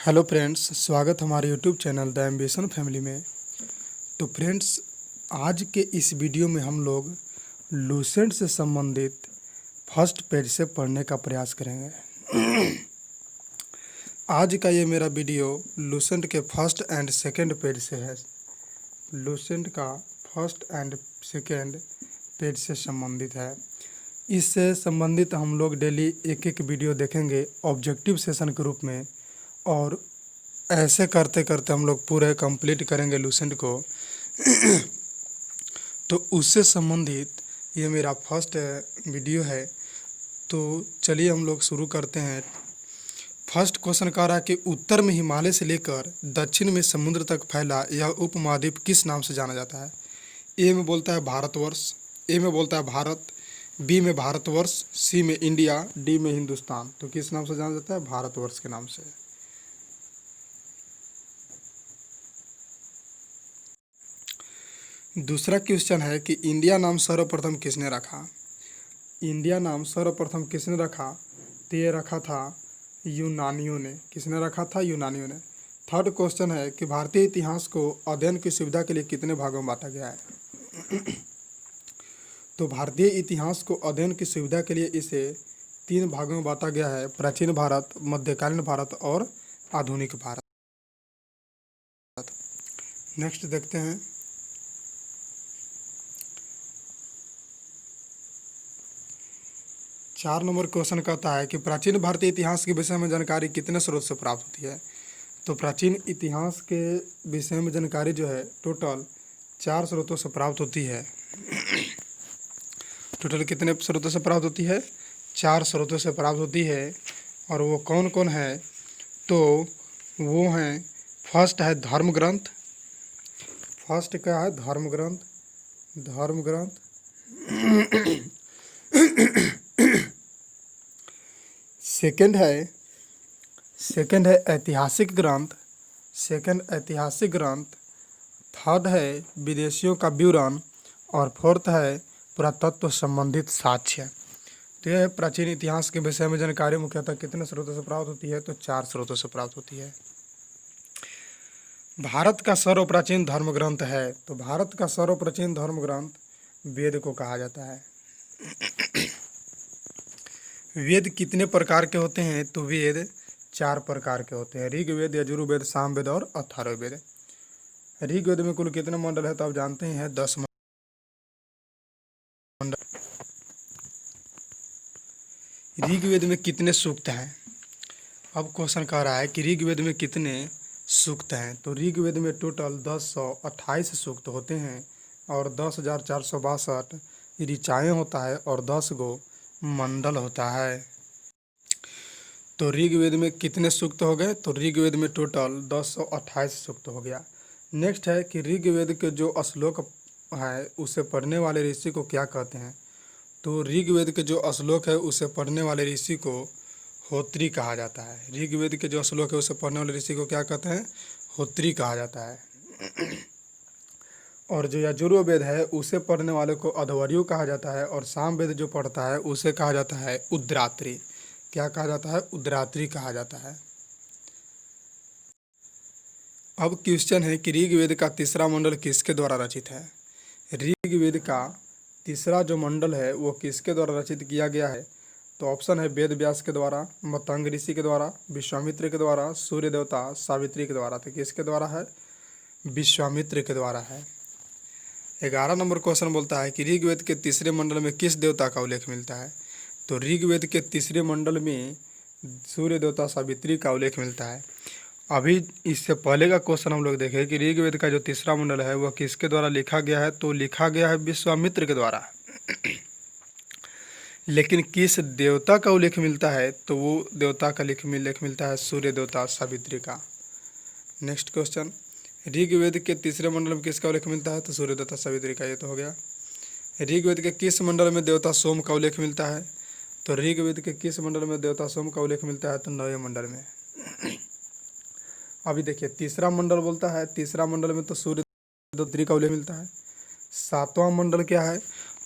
Hello friends, स्वागत हमारे YouTube channel the ambition family में। तो फ्रेंड्स, आज के इस वीडियो में हम लोग लूसेंट से संबंधित फर्स्ट पेज से पढ़ने का प्रयास करेंगे। आज का ये मेरा वीडियो लूसेंट के फर्स्ट एंड सेकंड पेज से है। लूसेंट का फर्स्ट एंड सेकंड पेज से संबंधित है। इससे संबंधित हम लोग डेली एक एक वीडियो देखेंगे ऑब्जेक्टिव सेशन के रूप में, और ऐसे करते करते हम लोग पूरे कंप्लीट करेंगे लूसेंट को। तो उससे संबंधित ये मेरा फर्स्ट वीडियो है। तो चलिए हम लोग शुरू करते हैं। फर्स्ट क्वेश्चन कह रहा है कि उत्तर में हिमालय से लेकर दक्षिण में समुद्र तक फैला यह उपमहाद्वीप किस नाम से जाना जाता है। ए में बोलता है भारतवर्ष, ए में बोलता है भारत, बी में भारतवर्ष, सी में इंडिया, डी में हिंदुस्तान। तो किस नाम से जाना जाता है? भारतवर्ष के नाम से। दूसरा क्वेश्चन है कि इंडिया नाम सर्वप्रथम किसने रखा। इंडिया नाम सर्वप्रथम किसने रखा? तो ये रखा था यूनानियों ने। किसने रखा था? यूनानियों ने। थर्ड क्वेश्चन है कि भारतीय इतिहास को अध्ययन की सुविधा के लिए कितने भागों में बांटा गया है। तो भारतीय इतिहास को अध्ययन की सुविधा के लिए इसे 3 भागों में बांटा गया है: प्राचीन भारत, मध्यकालीन भारत और आधुनिक भारत। नेक्स्ट देखते हैं। चार नंबर क्वेश्चन कहता है कि प्राचीन भारतीय इतिहास के विषय में जानकारी कितने स्रोत से प्राप्त होती है। तो प्राचीन इतिहास के विषय में जानकारी जो है टोटल 4 स्रोतों से प्राप्त होती है। टोटल कितने स्रोतों से प्राप्त होती है? 4 स्रोतों से प्राप्त होती है। और वो कौन कौन है? तो वो हैं, फर्स्ट है धर्म ग्रंथ। फर्स्ट क्या है? धर्म ग्रंथ। धर्म ग्रंथ। सेकंड है ऐतिहासिक ग्रंथ। सेकंड ऐतिहासिक ग्रंथ। थर्ड है विदेशियों का विवरण। और फोर्थ है पुरातत्व संबंधित साक्ष्य। तो यह प्राचीन इतिहास के विषय में जानकारी मुख्यतः कितने स्रोतों से प्राप्त होती है? तो 4 स्रोतों से प्राप्त होती है। भारत का सर्वप्राचीन धर्म ग्रंथ है। तो भारत का सर्वप्राचीन धर्म ग्रंथ वेद को कहा जाता है। वेद कितने प्रकार के होते हैं? तो वेद 4 प्रकार के होते हैं: ऋग्वेद, यजुर्वेद, सामवेद और अथर्ववेद। ऋग्वेद में कुल कितने मंडल है? तो आप जानते ही हैं 10 मंडल। ऋग्वेद में कितने सूक्त हैं? अब क्वेश्चन कह रहा है कि ऋग्वेद में कितने सूक्त हैं। तो ऋग्वेद में टोटल 1028 सूक्त होते हैं और 10,462 ऋचाएँ होता है और 10 गो मंडल होता है। तो ऋग्वेद में कितने सूक्त हो गए? तो ऋग्वेद में टोटल 1028 सूक्त हो गया। नेक्स्ट है कि ऋग्वेद के जो श्लोक है उसे पढ़ने वाले ऋषि को क्या कहते हैं। तो ऋग्वेद के जो श्लोक है उसे पढ़ने वाले ऋषि को होत्री कहा जाता है। ऋग्वेद के जो श्लोक है उसे पढ़ने वाले ऋषि को क्या कहते हैं? होत्री कहा जाता है। और जो यजुर्वेद है उसे पढ़ने वाले को अध्वर्यु कहा जाता है। और सामवेद जो पढ़ता है उसे कहा जाता है उद्रात्री। क्या कहा जाता है? उद्रात्री कहा जाता है। अब क्वेश्चन है कि ऋग्वेद का तीसरा मंडल किसके द्वारा रचित है। ऋग्वेद का तीसरा जो मंडल है वो किसके द्वारा रचित किया गया है। तो ऑप्शन है वेद व्यास के द्वारा, मतंग ऋषि के द्वारा, विश्वामित्र के द्वारा, सूर्य देवता सावित्री के द्वारा। तो किसके द्वारा है? विश्वामित्र के द्वारा है। 11 नंबर क्वेश्चन बोलता है कि ऋग्वेद के तीसरे मंडल में किस देवता का उल्लेख मिलता है। तो ऋग्वेद के तीसरे मंडल में सूर्य देवता सावित्री का उल्लेख मिलता है। अभी इससे पहले का क्वेश्चन हम लोग देखें कि ऋग्वेद का जो तीसरा मंडल है वह किसके द्वारा लिखा गया है। तो लिखा गया है विश्वामित्र के द्वारा। लेकिन किस देवता का उल्लेख मिलता है? तो वो देवता का उल्लेख मिलता है सूर्य देवता सावित्री का। नेक्स्ट क्वेश्चन, ऋग्वेद के तीसरे मंडल में किसका उल्लेख मिलता है? तो सूर्य देवता सावित्री का। ये तो हो गया। ऋग्वेद के किस मंडल में देवता सोम का उल्लेख मिलता है। तो ऋग्वेद के किस मंडल में देवता सोम का उल्लेख मिलता है? तो 9वें मंडल में। अभी देखिए तीसरा मंडल बोलता है, तीसरा मंडल में तो सूर्य देवता का उल्लेख मिलता है। 7वां मंडल क्या है?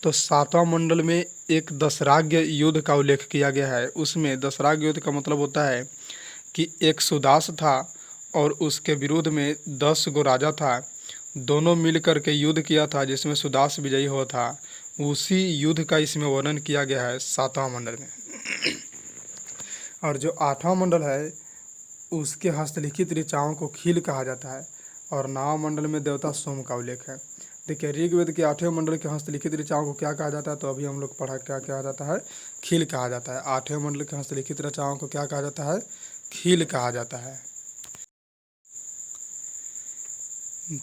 तो 7वां मंडल में एक दशराग्य युद्ध का उल्लेख किया गया है। उसमें दशराग्य युद्ध का मतलब होता है कि एक सुदास था और उसके विरोध में 10 गो राजा था, दोनों मिलकर के युद्ध किया था जिसमें सुदास विजयी हुआ था। उसी युद्ध का इसमें वर्णन किया गया है 7वां मंडल में। और जो 8वां मंडल है उसके हस्तलिखित ऋचाओं को खील कहा जाता है और 9वां मंडल में देवता सोम का उल्लेख है। देखिए ऋग्वेद के 8वें मंडल के हस्तलिखित ऋचाओं को क्या कहा जाता है, तो अभी हम लोग पढ़ा क्या कहा जाता है, खील कहा जाता है। 8वें मंडल के हस्तलिखित ऋचाओं को क्या कहा जाता है, खील कहा जाता है।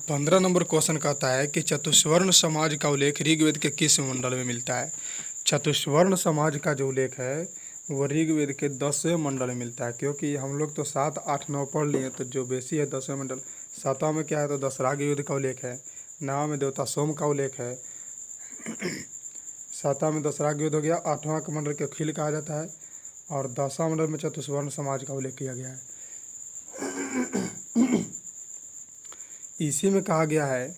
15 नंबर क्वेश्चन कहता है कि चतुष्वर्ण समाज का उल्लेख ऋग्वेद के किस मंडल में मिलता है। चतुष्वर्ण समाज का जो उल्लेख है वो ऋग्वेद के 10वें मंडल में मिलता है, क्योंकि हम लोग तो 7, 8, 9 पढ़ लिए, तो जो बेसी है 10वें मंडल। 7वां में क्या है, तो दशराग युद्ध का उल्लेख है। 9वां में देवता सोम का उल्लेख है। 7वां में दशराग युद्ध हो गया। 8वां के मंडल के खील कहा जाता है और 10वां मंडल में चतुष्वर्ण समाज का उल्लेख किया गया है। इसी में कहा गया है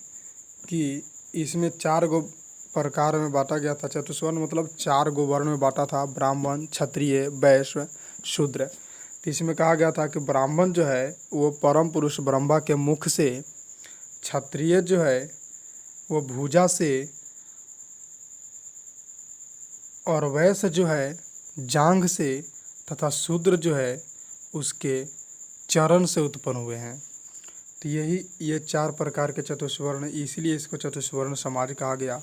कि इसमें 4 गो प्रकार में बांटा गया था। चतुष्वर्ण मतलब 4 गो वर्ण में बांटा था, ब्राह्मण, क्षत्रिय, वैश्य, शूद्र। तो इसमें कहा गया था कि ब्राह्मण जो है वो परम पुरुष ब्रह्मा के मुख से, क्षत्रिय जो है वो भुजा से, और वैश्य जो है जांघ से, तथा शूद्र जो है उसके चरण से उत्पन्न हुए हैं। तो ये 4 प्रकार के चतुष्वर्ण, इसीलिए इसको चतुष्वर्ण समाज कहा गया।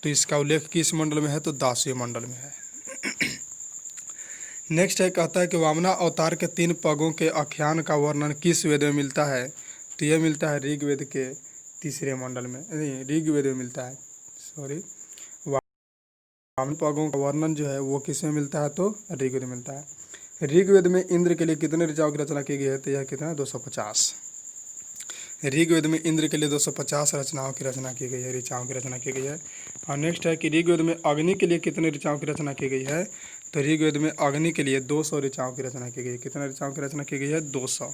तो इसका उल्लेख किस मंडल में है, तो 10वें मंडल में है। नेक्स्ट है, कहता है कि वामना अवतार के 3 पगों के आख्यान का वर्णन किस वेद में मिलता है, तो यह मिलता है ऋग्वेद के 3रे मंडल में, नहीं ऋग्वेद में मिलता है, सॉरी। वामन पगों का वर्णन जो है वो किस में मिलता है, तो ऋग्वेद में मिलता है। ऋग्वेद में इंद्र के लिए कितने ऋचाओं की रचना की गई है, तो यह कितना है, 250। ऋग्वेद में इंद्र के लिए 250 रचनाओं की रचना की गई है, ऋचाओं की रचना की गई है। और नेक्स्ट है कि ऋग्वेद में अग्नि के लिए कितने ऋचाओं की रचना की गई है, तो ऋग्वेद में अग्नि के लिए 200 ऋचाओं की रचना की गई है। कितने ऋचाओं की रचना की गई है, 200।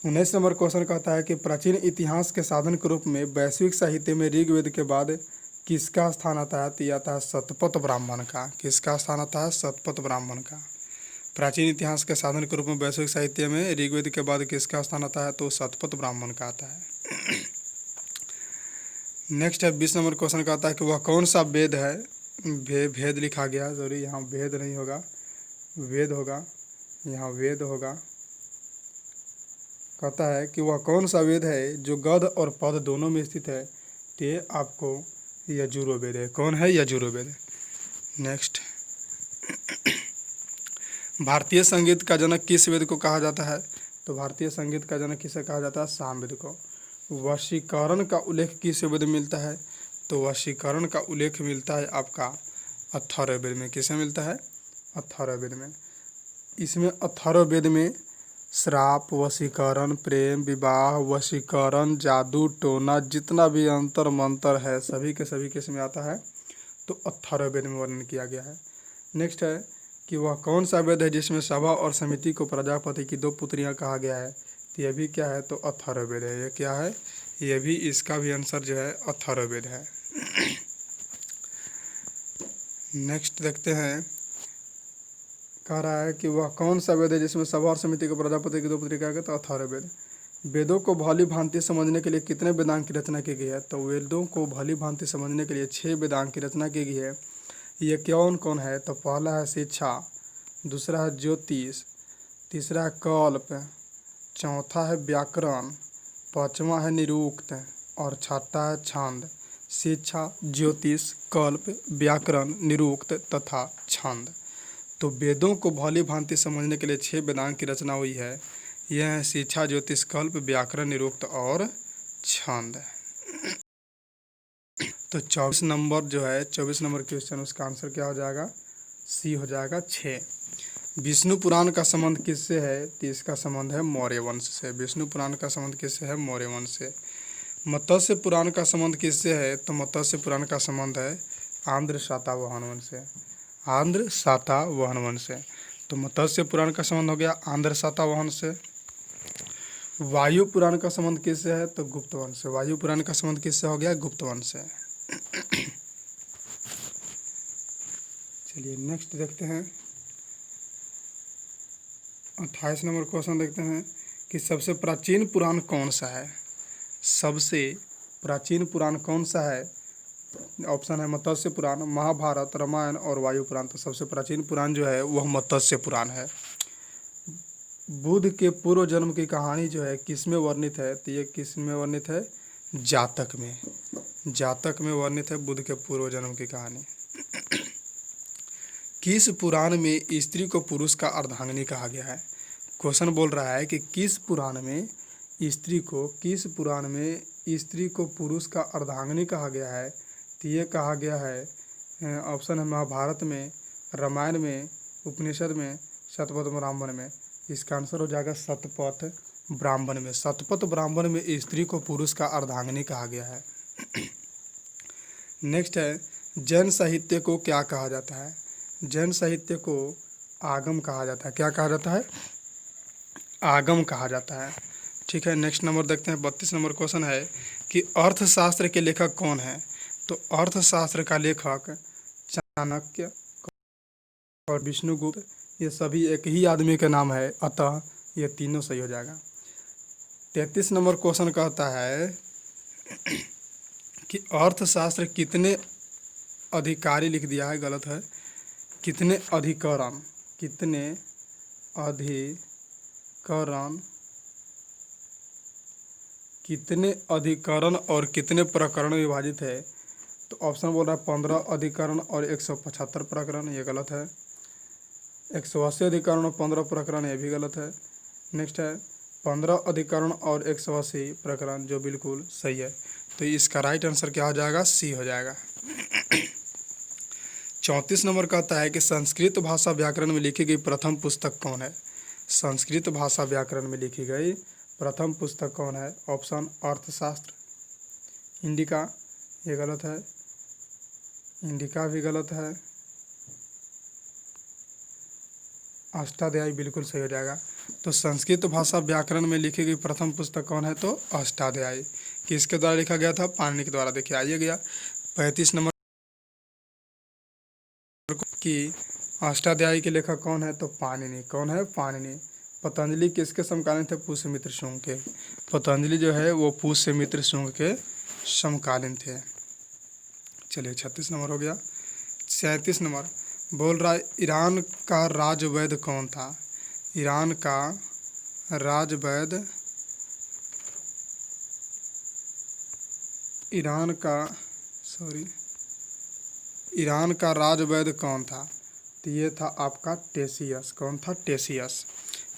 19 नंबर क्वेश्चन कहता है कि प्राचीन इतिहास के साधन के रूप में वैश्विक साहित्य में ऋग्वेद के बाद किसका स्थान आता है, तो आता है शतपथ ब्राह्मण का। किसका स्थान आता है, शतपथ ब्राह्मण का। प्राचीन इतिहास के साधन के रूप में वैश्विक साहित्य में ऋग्वेद के बाद किसका स्थान आता है, तो शतपथ ब्राह्मण का आता है। नेक्स्ट है 20 नंबर क्वेश्चन का आता है कि वह कौन सा वेद है, भेद लिखा गया, सॉरी यहाँ भेद नहीं होगा, वेद होगा, यहाँ वेद होगा। कहता है कि वह कौन सा वेद है जो गद और पद दोनों में स्थित है, तो ये आपको यजुर्वेद है। कौन है, यजुर्वेद। नेक्स्ट, भारतीय संगीत का जनक किस वेद को कहा जाता है, तो भारतीय संगीत का जनक किसे कहा जाता है, सामवेद को। वशीकरण का उल्लेख किस वेद में मिलता है, तो वशीकरण का उल्लेख मिलता है आपका अथर्ववेद में। किसे मिलता है, अथर्ववेद में। इसमें अथर्ववेद में श्राप, वशीकरण, प्रेम, विवाह, वशीकरण, जादू टोना, जितना भी अंतर मंत्र है सभी के सभी किस में आता है, तो अथर्ववेद में वर्णन किया गया है। नेक्स्ट है कि वह कौन सा वेद है जिसमें सभा और समिति को प्रजापति की 2 पुत्रियां कहा गया है, तो यह भी क्या है, तो अथर्ववेद है। यह क्या है, यह भी, इसका भी आंसर जो है अथर्ववेद है। नेक्स्ट देखते हैं, कह रहा है कि वह कौन सा वेद है जिसमें सभा और समिति को प्रजापति की 2 पुत्री कहा गया, तो अथर्ववेद। वेदों को भली भांति समझने के लिए कितने वेदांग की रचना की गई है, तो वेदों को भली भांति समझने के लिए 6 वेदांग की रचना की गई है। ये कौन कौन है, तो पहला है शिक्षा, दूसरा है ज्योतिष, तीसरा है कल्प, चौथा है व्याकरण, पांचवा है निरुक्त और छठा है छंद। शिक्षा, ज्योतिष, कल्प, व्याकरण, निरुक्त तथा छंद। तो वेदों को भली भांति समझने के लिए 6 वेदांग की रचना हुई है। यह है शिक्षा, ज्योतिष, कल्प, व्याकरण, निरुक्त और छंद। तो 24 नंबर जो है, 24 नंबर क्वेश्चन, उसका आंसर क्या हो जाएगा, सी हो जाएगा 6। विष्णु पुराण का संबंध किससे है, तो इसका संबंध है मौर्य वंश से। विष्णु पुराण का संबंध किससे है, मौर्य वंश से। मत्स्य पुराण का संबंध किससे है, तो मत्स्य पुराण का संबंध है आंध्र सातवाहन वंश से। आंध्र सातवाहन वंश से। तो मत्स्य पुराण का संबंध हो गया आंध्र सातवाहन से। वायु पुराण का संबंध किससे है, तो गुप्त वंश से। वायु पुराण का संबंध किससे हो गया, गुप्त वंश से। चलिए नेक्स्ट देखते हैं, 28 नंबर क्वेश्चन देखते हैं कि सबसे प्राचीन पुराण कौन सा है। सबसे प्राचीन पुराण कौन सा है। ऑप्शन है मत्स्य पुराण, महाभारत, रामायण और वायु पुराण। तो सबसे प्राचीन पुराण जो है वह मत्स्य पुराण है। बुद्ध के पूर्व जन्म की कहानी जो है किस में वर्णित है। तो ये किस में वर्णित है, जातक में। जातक में वर्णित है बुद्ध के पूर्व जन्म की कहानी। किस पुराण में स्त्री को पुरुष का अर्धांगिनी कहा गया है। क्वेश्चन बोल रहा है कि किस पुराण में स्त्री को, किस पुराण में स्त्री को पुरुष का अर्धांगिनी कहा गया है। तो ये कहा गया है, ऑप्शन है महाभारत में, रामायण में, उपनिषद में, शतपथ ब्राह्मण में। इसका आंसर हो जाएगा शतपथ ब्राह्मण में। शतपथ ब्राह्मण में स्त्री को पुरुष का अर्धांगिनी कहा गया है। नेक्स्ट है, जैन साहित्य को क्या कहा जाता है। जैन साहित्य को आगम कहा जाता है। क्या कहा जाता है, आगम कहा जाता है। ठीक है, नेक्स्ट नंबर देखते हैं। 32 नंबर क्वेश्चन है कि अर्थशास्त्र के लेखक कौन है। तो अर्थशास्त्र का लेखक चाणक्य और विष्णुगुप्त, ये सभी एक ही आदमी का नाम है, अतः ये तीनों सही हो जाएगा। 33 नंबर क्वेश्चन कहता है कि अर्थशास्त्र कितने अधिकारी लिख दिया है, गलत है, कितने अधिकरण, कितने अधिकरण, कितने अधिकरण और कितने प्रकरण विभाजित है। तो ऑप्शन बोल रहा है 15 अधिकरण और 175 प्रकरण, ये गलत है। 180 अधिकरण और 15 प्रकरण, ये भी गलत है। नेक्स्ट है 15 अधिकरण और 180 प्रकरण, जो बिल्कुल सही है। तो इसका राइट आंसर क्या हो जाएगा, सी हो जाएगा। 34 नंबर कहता है कि संस्कृत भाषा व्याकरण में लिखी गई प्रथम पुस्तक कौन है। संस्कृत भाषा व्याकरण में लिखी गई प्रथम पुस्तक कौन है। ऑप्शन अर्थशास्त्र, इंडिका, ये गलत है, इंडिका भी गलत है, अष्टाध्यायी बिल्कुल सही हो जाएगा। तो संस्कृत भाषा व्याकरण में लिखी गई प्रथम पुस्तक कौन है, तो अष्टाध्यायी। किसके द्वारा लिखा गया था, पाणिनि के द्वारा। देखिए आइए गया 35 नंबर कि अष्टाध्यायी के लेखक कौन है, तो पाणिनि। कौन है, पाणिनि। पतंजलि किसके समकालीन थे, पुष्यमित्र शुंग के। पतंजलि जो है वो पुष्यमित्र शुंग के समकालीन थे। चलिए 36 नंबर हो गया। 37 नंबर बोल रहा है ईरान का राजवैद्य कौन था। ईरान का राजवैद्य, ईरान का राजवैद्य कौन था। तो ये था आपका टेसियस। कौन था, टेसियस।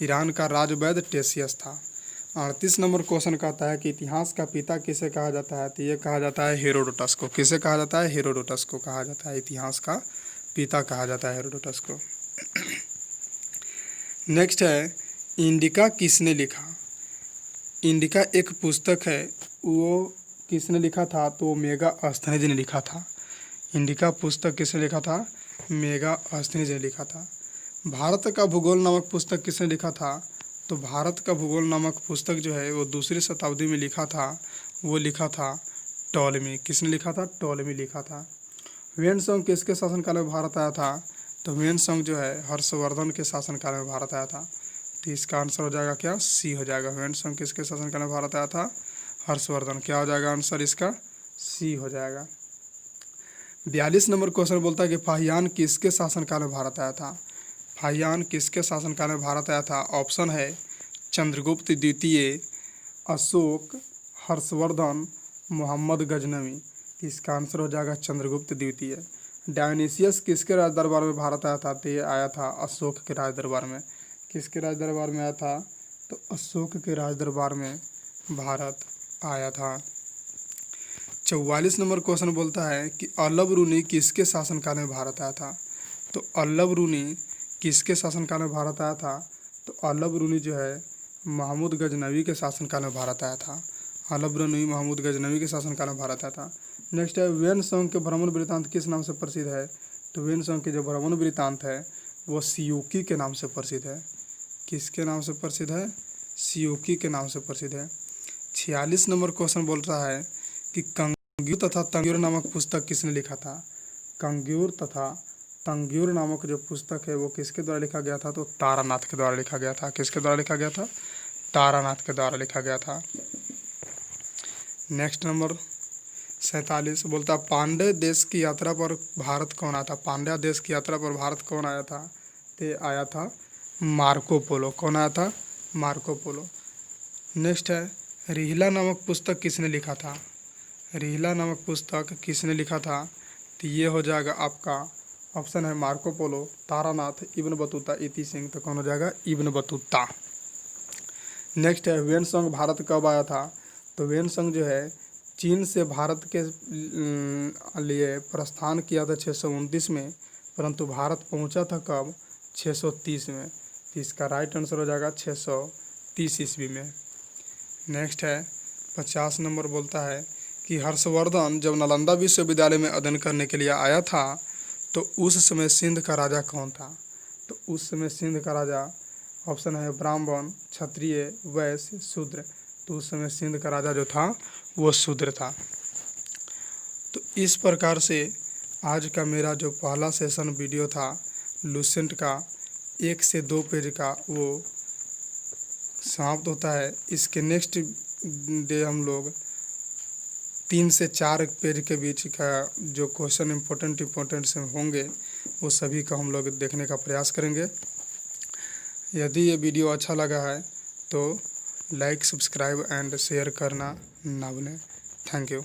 ईरान का राजवैद्य टेसियस था। 38 नंबर क्वेश्चन कहता है कि इतिहास का पिता किसे कहा जाता है। तो ये कहा जाता है हेरोडोटस को। किसे कहा जाता है, हेरोडोटस को कहा जाता है। इतिहास का पिता कहा जाता है हेरोडोटस को। नेक्स्ट है, इंडिका किसने लिखा। इंडिका एक पुस्तक है, वो किसने लिखा था, तो मेगास्थनीज ने लिखा था। इंडिका पुस्तक किसने लिखा था, मेगास्थनीज ने लिखा था। भारत का भूगोल नामक पुस्तक किसने लिखा था। तो भारत का भूगोल नामक पुस्तक जो है वो दूसरी शताब्दी में लिखा था, वो लिखा था टॉलेमी। किसने लिखा था, टॉलेमी लिखा था। ह्वेनसांग किसके शासनकाल में भारत आया था। तो ह्वेनसांग जो है हर्षवर्धन के शासनकाल में भारत आया था। तो इसका आंसर हो जाएगा क्या, सी हो जाएगा। ह्वेनसांग किसके शासनकाल में भारत आया था, हर्षवर्धन। क्या हो जाएगा आंसर इसका, सी हो जाएगा। 42 नंबर क्वेश्चन बोलता है कि फाहियान किसके शासनकाल में भारत आया था। फाहियान किसके शासनकाल में भारत आया था। ऑप्शन है चंद्रगुप्त द्वितीय, अशोक, हर्षवर्धन, मोहम्मद गजनवी। इसका आंसर हो जाएगा चंद्रगुप्त द्वितीय। डायोनिसियस किसके राज दरबार में भारत आया था। तो ये आया था अशोक के राज दरबार में। किसके राज दरबार में आया था, तो अशोक के राज दरबार में भारत आया था। 44 नंबर क्वेश्चन बोलता है कि अल्लब रूनी किसके शासनकाल में भारत आया था। तो अल्लब रूनी किसके शासनकाल में भारत आया था। तो अल्लब रूनी जो है महमूद गजनवी के शासनकाल में भारत आया था। अल्लब रूनी महमूद गजनवी के शासनकाल में भारत आया था। नेक्स्ट है ह्वेनसांग के भ्रमण वृत्तांत किस नाम से प्रसिद्ध है। तो ह्वेनसांग के जो भ्रमण वृत्तांत है वो सियूकी के नाम से प्रसिद्ध है। किसके नाम से प्रसिद्ध है, सियूकी के नाम से प्रसिद्ध है। 46 नंबर क्वेश्चन बोल रहा है कि कंग्यूर तथा तंग्यूर नामक पुस्तक किसने लिखा था। कंग्यूर तथा तंगयूर नामक जो पुस्तक है वो किसके द्वारा लिखा गया था? तो तारानाथ के द्वारा लिखा गया था। किसके द्वारा लिखा गया था? तारानाथ के द्वारा लिखा गया था। नेक्स्ट नंबर 47 बोलता पांड्य देश की यात्रा पर भारत कौन आया था? पांड्या देश की यात्रा पर भारत कौन आया था? ते आया था मार्को पोलो। कौन आया था? Marco Polo. नेक्स्ट है रिहला नामक पुस्तक किसने लिखा था? रिहला नामक पुस्तक किसने लिखा था? तो ये हो जाएगा आपका ऑप्शन है Marco Polo, Taranath, Ibn Battuta, इति सिंह। तो कौन हो जाएगा? Ibn Battuta. नेक्स्ट है वेनसंग भारत कब आया था? तो वेनसंग जो है चीन से भारत के लिए प्रस्थान किया था 629 में, परंतु भारत पहुंचा था कब? 630 में। तो इसका राइट आंसर हो जाएगा 630 ईस्वी में। नेक्स्ट है 50 नंबर बोलता है कि हर्षवर्धन जब नालंदा विश्वविद्यालय में अध्ययन करने के लिए आया था तो उस समय सिंध का राजा कौन था? तो उस समय सिंध का राजा ऑप्शन है ब्राह्मण, क्षत्रिय, वैश्य, शूद्र। तो उस समय सिंध का राजा जो था वो शूद्र था। तो इस प्रकार से आज का मेरा जो पहला सेशन वीडियो था लुसेंट का 1 से 2 पेज का वो समाप्त होता है। इसके नेक्स्ट डे हम लोग 3 से 4 पेज के बीच का जो क्वेश्चन इम्पोर्टेंट से होंगे वो सभी का हम लोग देखने का प्रयास करेंगे। यदि ये वीडियो अच्छा लगा है तो लाइक, सब्सक्राइब एंड शेयर करना ना भूलें। Thank you.